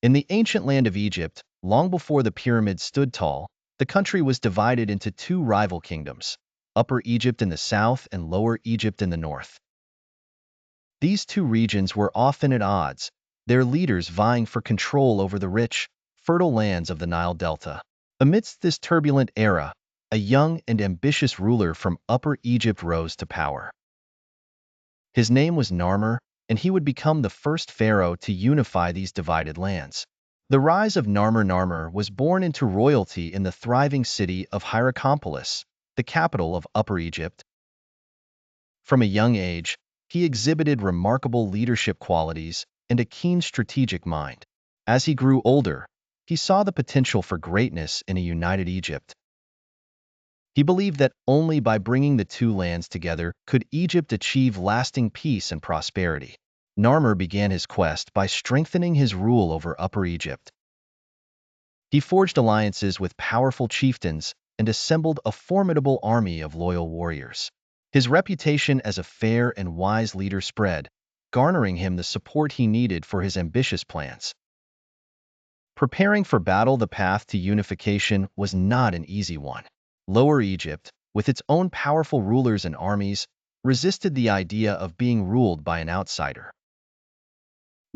In the ancient land of Egypt, long before the pyramids stood tall, the country was divided into two rival kingdoms, Upper Egypt in the south and Lower Egypt in the north. These two regions were often at odds, their leaders vying for control over the rich, fertile lands of the Nile Delta. Amidst this turbulent era, a young and ambitious ruler from Upper Egypt rose to power. His name was Narmer, and he would become the first pharaoh to unify these divided lands. The rise of Narmer was born into royalty in the thriving city of Hierakonpolis, the capital of Upper Egypt. From a young age, he exhibited remarkable leadership qualities and a keen strategic mind. As he grew older, he saw the potential for greatness in a united Egypt. He believed that only by bringing the two lands together could Egypt achieve lasting peace and prosperity. Narmer began his quest by strengthening his rule over Upper Egypt. He forged alliances with powerful chieftains and assembled a formidable army of loyal warriors. His reputation as a fair and wise leader spread, garnering him the support he needed for his ambitious plans. Preparing for battle, the path to unification was not an easy one. Lower Egypt, with its own powerful rulers and armies, resisted the idea of being ruled by an outsider.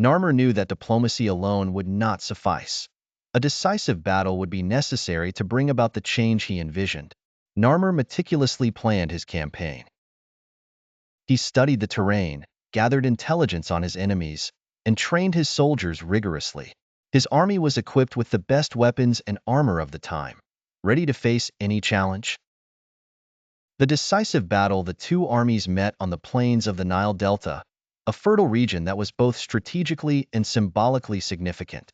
Narmer knew that diplomacy alone would not suffice. A decisive battle would be necessary to bring about the change he envisioned. Narmer meticulously planned his campaign. He studied the terrain, gathered intelligence on his enemies, and trained his soldiers rigorously. His army was equipped with the best weapons and armor of the time, ready to face any challenge. The decisive battle, the two armies met on the plains of the Nile Delta, a fertile region that was both strategically and symbolically significant.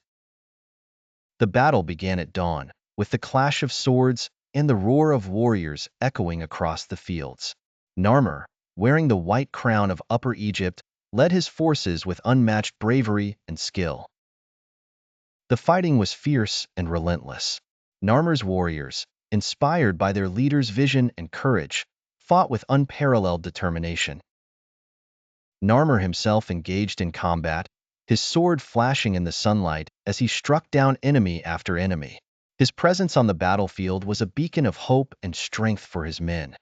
The battle began at dawn, with the clash of swords and the roar of warriors echoing across the fields. Narmer, wearing the white crown of Upper Egypt, led his forces with unmatched bravery and skill. The fighting was fierce and relentless. Narmer's warriors, inspired by their leader's vision and courage, fought with unparalleled determination. Narmer himself engaged in combat, his sword flashing in the sunlight as he struck down enemy after enemy. His presence on the battlefield was a beacon of hope and strength for his men.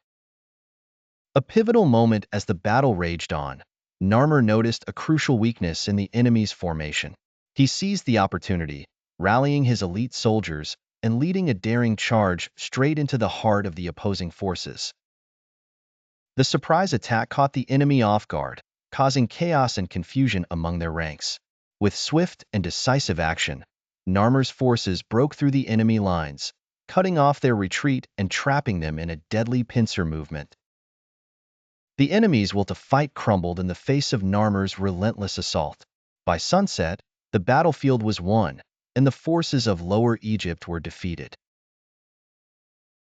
A pivotal moment as the battle raged on, Narmer noticed a crucial weakness in the enemy's formation. He seized the opportunity, rallying his elite soldiers and leading a daring charge straight into the heart of the opposing forces. The surprise attack caught the enemy off guard, causing chaos and confusion among their ranks. With swift and decisive action, Narmer's forces broke through the enemy lines, cutting off their retreat and trapping them in a deadly pincer movement. The enemy's will to fight crumbled in the face of Narmer's relentless assault. By sunset, the battlefield was won, and the forces of Lower Egypt were defeated.